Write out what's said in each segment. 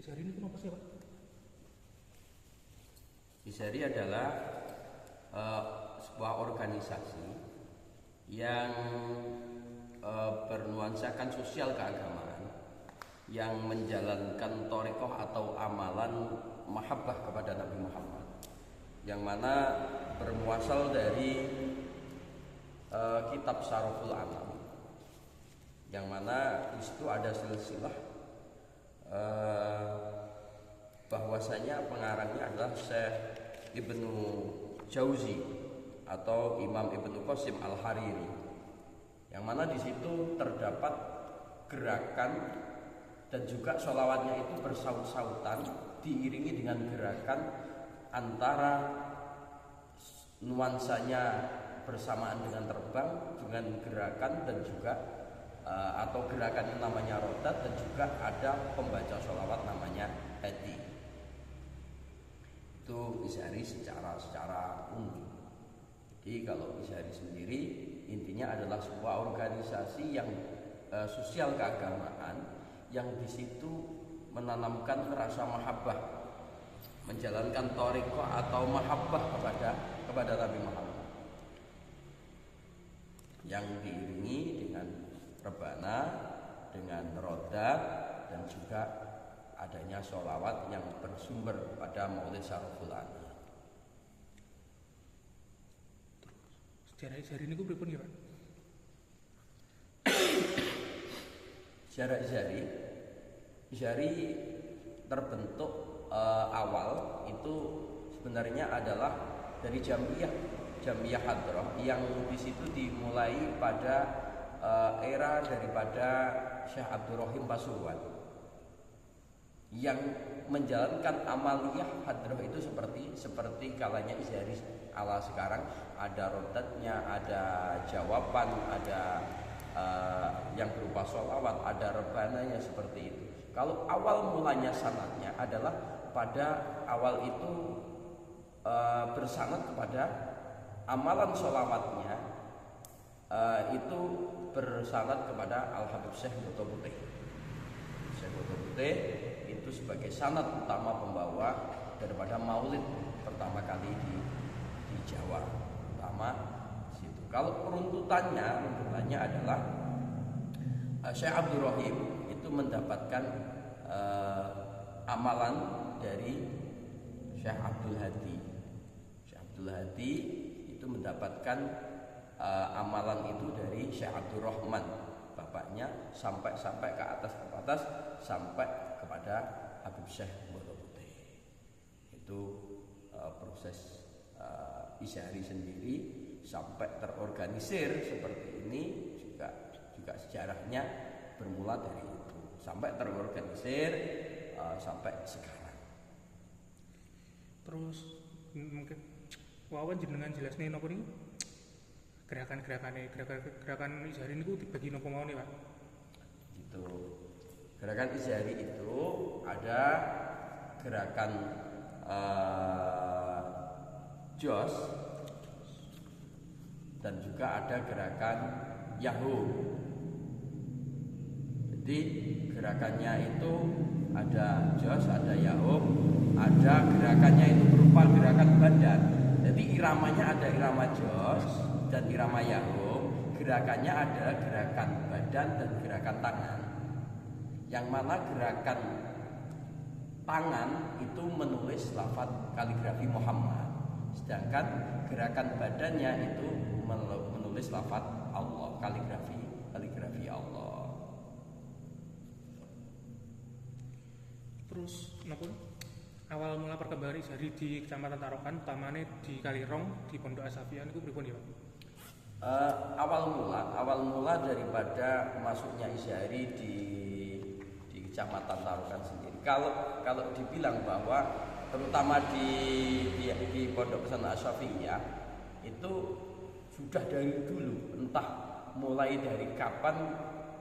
Isari ini kenapa sih Pak? Isari adalah sebuah organisasi yang bernuansakan sosial keagamaan, yang menjalankan thariqah atau amalan mahabbah kepada Nabi Muhammad, yang mana bermuasal dari kitab Syaraful Anam, yang mana di situ ada silsilah bahwasanya pengarangnya adalah Syekh Ibnu Jauzi atau Imam Ibnu Qasim Al-Hariri, yang mana di situ terdapat gerakan dan juga sholawatnya itu bersaut-sautan diiringi dengan gerakan antara nuansanya bersamaan dengan terbang, dengan gerakan dan juga atau gerakan yang namanya rodat, dan juga ada pembaca sholawat namanya hadi. Itu Isari secara umum. Jadi kalau Isari sendiri intinya adalah sebuah organisasi yang sosial keagamaan, yang di situ menanamkan rasa mahabbah, menjalankan thariqah atau mahabbah kepada Nabi Muhammad, yang diiringi dengan rebana, dengan rodat, dan juga adanya sholawat yang bersumber pada Maulid Syaraful Anam. Sejarah Isari ini gue pripun ya Pak? Sejarah Isari terbentuk awal itu sebenarnya adalah dari Jamiyah Hadrah, yang di situ dimulai pada era daripada Syekh Abdurrahim Pasuruan, yang menjalankan amaliyah hadrah itu seperti kalanya Isari ala sekarang, ada rodatnya, ada jawaban, ada yang berupa sholawat, ada rebananya, seperti itu. Kalau awal mulanya sanadnya adalah pada awal itu bersanad kepada amalan sholawatnya itu bersanad kepada Al-Habib Syekh Boto Putih. Syekh Boto Putih itu sebagai sanad utama pembawa daripada maulid pertama kali di Jawa, pertama situ. Kalau runtutannya adalah Syekh Abdurrahim itu mendapatkan amalan dari Syekh Abdul Hadi. Syekh Abdul Hadi itu mendapatkan amalan itu dari Syekh Abdul Rahman, bapaknya, sampai ke atas sampai kepada Habib Syekh Boto Putih. Itu proses Isari sendiri sampai terorganisir seperti ini juga sejarahnya bermula dari itu sampai terorganisir sampai sekarang. Terus mungkin wawan jenengan jelas nih nopo nih gerakan Isari ini gue dibagi nopo mau nih Pak? Gitu. Gerakan Isari itu ada gerakan Jos, dan juga ada gerakan Yahoo. Jadi gerakannya itu ada Jos, ada Yahoo, ada gerakannya itu berupa gerakan badan. Jadi iramanya ada irama Jos dan irama Yahoo. Gerakannya ada gerakan badan dan gerakan tangan. Yang mana gerakan tangan itu menulis lafaz kaligrafi Muhammad, sedangkan gerakan badannya itu menulis lafaz Allah, kaligrafi Allah. Terus nopo awal mula perkembangan Isari di Kecamatan Tarokan, utamanya di Kalirong, di Pondok Asafian itu pripun ya Pak? Awal mula daripada masuknya Isari di Kecamatan Tarokan sendiri. Kalau dibilang bahwa terutama di Pondok Pesantren Asyafiyah itu sudah dari dulu, entah mulai dari kapan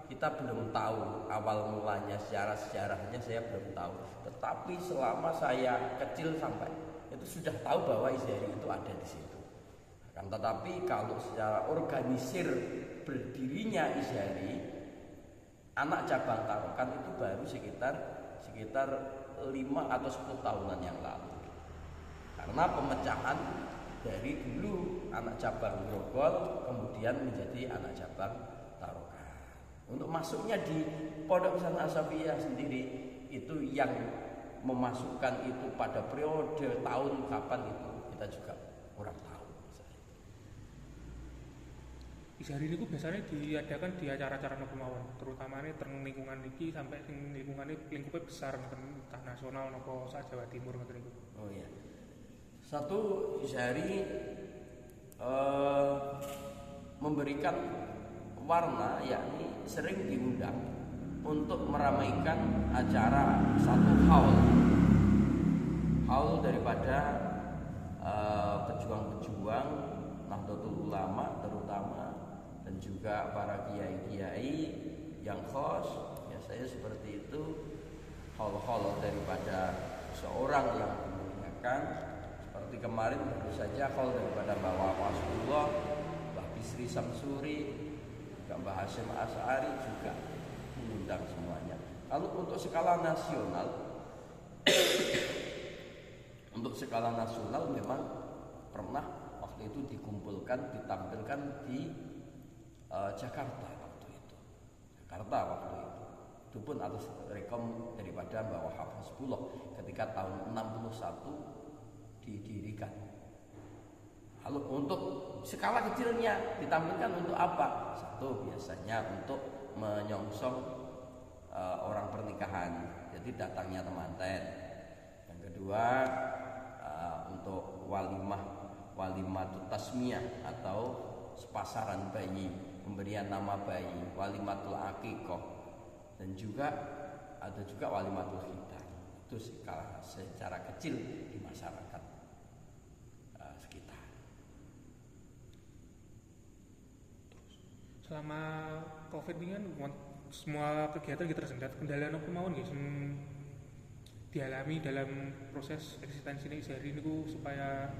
kita belum tahu, awal mulanya sejarahnya saya belum tahu. Tetapi selama saya kecil sampai itu sudah tahu bahwa Isari itu ada di situ. Akan tetapi kalau secara organisir berdirinya Isari, anak cabang Tarokan itu baru sekitar sekitar 5 atau 10 tahunan yang lalu. Karena pemecahan dari dulu anak cabang Grogol kemudian menjadi anak cabang Tarokat. Untuk masuknya di Pondok Pesantren Asy-Syafi'iyah sendiri itu yang memasukkan itu pada periode tahun kapan itu kita juga kurang tahu. Izhari niku biasanya diadakan di acara-acara napa mawon, terutama ini teng lingkungan iki sampai lingkungan lingkupnya besar entah nasional napa sak Jawa Timur ngoten niku. Oh iya. Satu, Izhari memberikan warna, yakni sering diundang untuk meramaikan acara satu haul daripada pejuang-pejuang Nahdlatul Ulama terutama, dan juga para kiai-kiai yang khos, biasanya seperti itu, haul daripada seorang yang dimuliakan. Seperti kemarin baru saja haul daripada Mbah Wasulullah, Mbah Bisri Samsuri, Mbah Hasyim Asy'ari juga mengundang semuanya. Kalau untuk skala nasional memang pernah waktu itu dikumpulkan, ditampilkan di Jakarta waktu itu. Itu pun atas rekom daripada Mbah Wahab Hasbullah ketika tahun 61 didirikan. Lalu untuk skala kecilnya ditampilkan untuk apa? Satu, biasanya untuk menyongsong orang pernikahan, jadi datangnya temanten. Yang kedua, untuk walimatut tasmiyah atau sepasaran bayi, pemberian nama bayi, walimatul aqiqah, dan juga ada juga walimatul khitan. Itu skala secara kecil di masyarakat sekitar. Selama Covid ini kan semua kegiatan kita tersendat. Kendala apa mawon nggih sing dialami dalam proses eksistensi Izhari niku supaya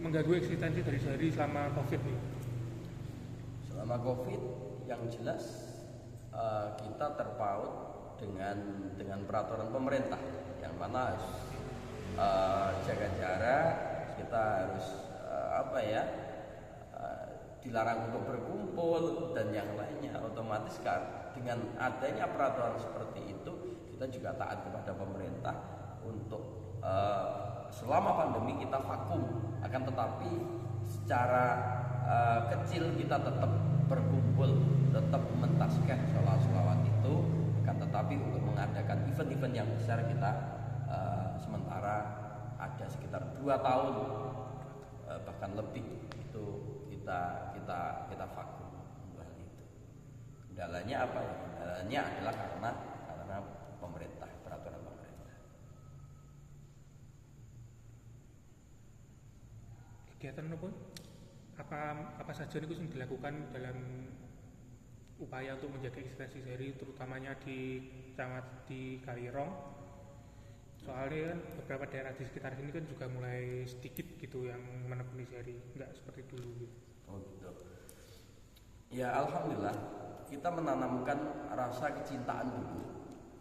mengganggu eksistensi dari Izhari selama Covid nih? Selama Covid yang jelas kita terpaut dengan peraturan pemerintah yang mana harus jaga jarak, kita harus dilarang untuk berkumpul dan yang lainnya. Otomatis kan dengan adanya peraturan seperti itu kita juga taat kepada pemerintah untuk selama pandemi kita vakum, akan tetapi secara kecil kita tetap berkumpul, tetap mentasbih sholawat itu, akan tetapi untuk mengadakan event-event yang besar kita sementara ada sekitar 2 tahun bahkan lebih itu kita vakum hal itu. Kendalanya apa ya? Kendalanya adalah karena pemerintah, peraturan pemerintah. Kegiatan apa saja ini yang dilakukan dalam upaya untuk menjaga eksistensi Izhari, terutamanya di Kalirong. Soalnya kan beberapa daerah di sekitar sini kan juga mulai sedikit gitu yang menekuni Izhari, nggak seperti dulu gitu. Oh gitu. Ya alhamdulillah kita menanamkan rasa kecintaan dulu.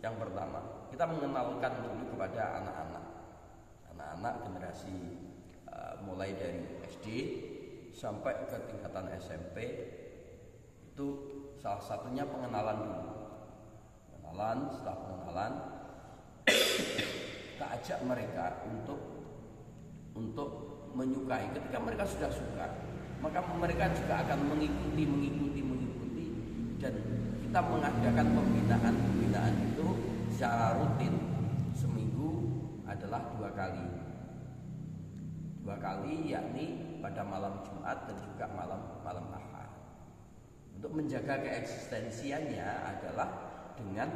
Yang pertama, kita mengenalkan dulu kepada anak-anak generasi mulai dari SD sampai ke tingkatan SMP. Itu salah satunya pengenalan dulu. Setelah pengenalan kita ajak mereka untuk menyukai. Ketika mereka sudah suka, maka mereka juga akan mengikuti, dan kita mengadakan pembinaan itu secara rutin. Seminggu adalah 2 kali, yakni pada malam Jumat dan juga malam Ahad. Untuk menjaga keeksistensiannya adalah dengan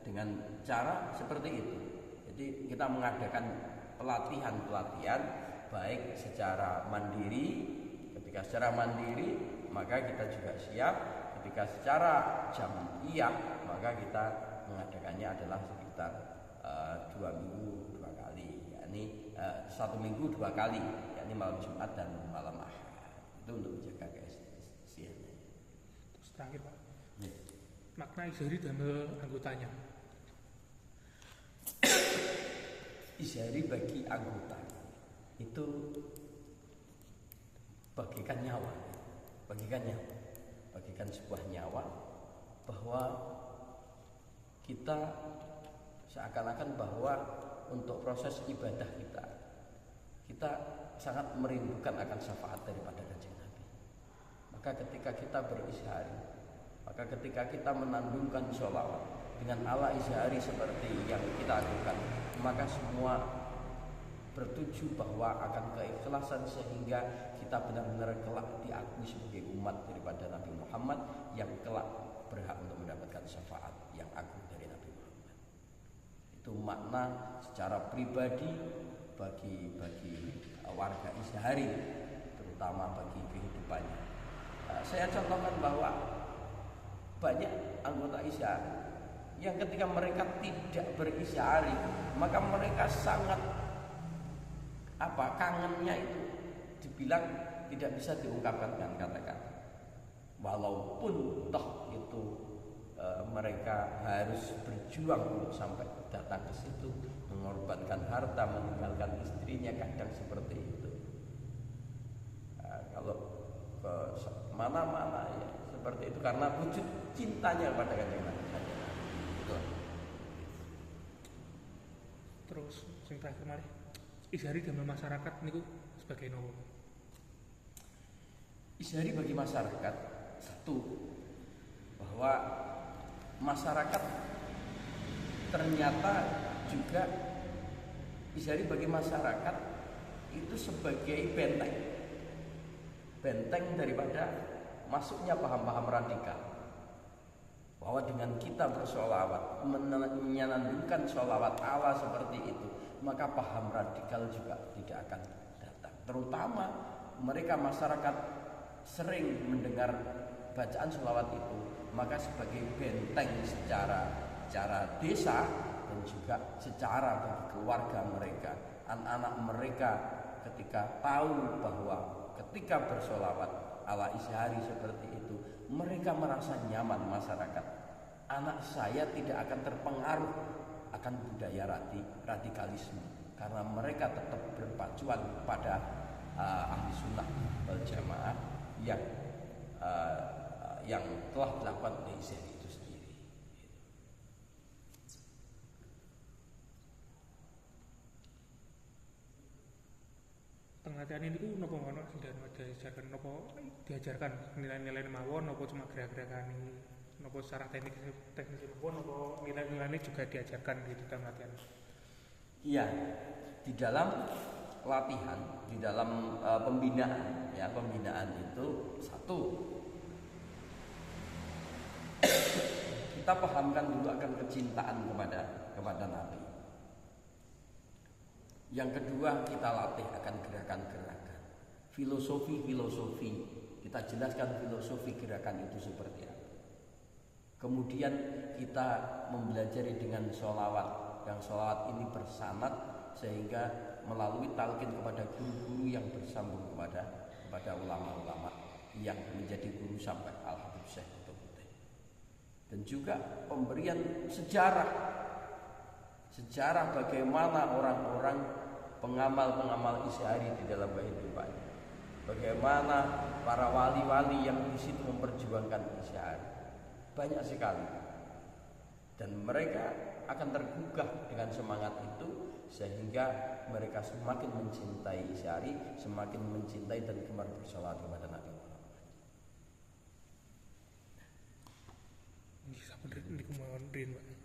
dengan cara seperti itu. Jadi kita mengadakan pelatihan baik secara mandiri. Ketika secara mandiri maka kita juga siap. Ketika secara jamiah maka kita mengadakannya adalah sekitar 2 minggu 2 kali, yakni 1 minggu 2 kali, yakni malam Jumat dan malam Ahad. Itu untuk menjaga keeksistensiannya. Terus terakhir Pak, makna Izhari damel anggotanya. Izhari bagi anggota itu bagikan nyawa, bagikan sebuah nyawa, bahwa kita seakan-akan bahwa untuk proses ibadah kita sangat merindukan akan syafaat daripada Kanjeng Nabi. Maka ketika kita berizhari, maka ketika kita menandungkan sholawat dengan ala izhari seperti yang kita lakukan, maka semua bertuju bahwa akan keikhlasan, sehingga kita benar-benar kelak diakui sebagai umat daripada Nabi Muhammad yang kelak berhak untuk mendapatkan syafaat yang agung dari Nabi Muhammad. Itu makna secara pribadi bagi warga Izhari, terutama bagi kehidupannya. Saya contohkan bahwa banyak anggota Izhari yang ketika mereka tidak berizhari, maka mereka sangat kangennya itu dibilang tidak bisa diungkapkan dengan kata-kata. Walaupun toh itu mereka harus berjuang sampai datang ke situ, mengorbankan harta, meninggalkan istrinya, kadang seperti itu. Kalau ke mana-mana ya seperti itu, karena wujud cintanya kepada Kanjeng Nabi. Terus sing terakhir malih, Izhari damel masyarakat niku sebagai nopo? Izhari bagi masyarakat, satu, bahwa masyarakat ternyata juga Izhari bagi masyarakat itu sebagai benteng daripada masuknya paham-paham radikal, bahwa dengan kita bersolawat, menyanandungkan solawat ala seperti itu, maka paham radikal juga tidak akan datang. Terutama mereka masyarakat sering mendengar bacaan solawat itu, maka sebagai benteng secara desa dan juga secara bagi keluarga mereka, anak-anak mereka, ketika tahu bahwa ketika bersolawat ala Izhari seperti itu, mereka merasa nyaman. Masyarakat, anak saya tidak akan terpengaruh akan budaya radikalisme, karena mereka tetap berpacuan pada ahli sunnah wal jamaah yang telah dilakukan oleh Izhari itu sendiri. Penglatihan ini ku nopo ngono dan diajarkan nopo, diajarkan nilai-nilai mawon nopo cuma gerak-gerakan ini, nopo secara teknis mawon nopo nilai-nilai juga diajarkan gitu dalam latihan. Iya, di dalam latihan, di dalam pembinaan itu, satu, kita pahamkan dulu akan kecintaan kepada Nabi. Yang kedua, kita latih akan gerakan-gerakan, filosofi. Kita jelaskan filosofi gerakan itu seperti apa. Kemudian kita mempelajari dengan sholawat, yang sholawat ini bersanad, sehingga melalui talqin kepada guru-guru yang bersambung kepada ulama-ulama yang menjadi guru sampai Al-Habib Syekh Qutb. Dan juga pemberian sejarah bagaimana orang-orang pengamal Izhari di dalam kehidupannya, bagaimana para wali-wali yang di situ memperjuangkan Izhari, banyak sekali, dan mereka akan tergugah dengan semangat itu, sehingga mereka semakin mencintai Izhari, semakin mencintai dan gemar bersolawat kepada Nabi Muhammad. Ini sampun niku mawon rin, Pak.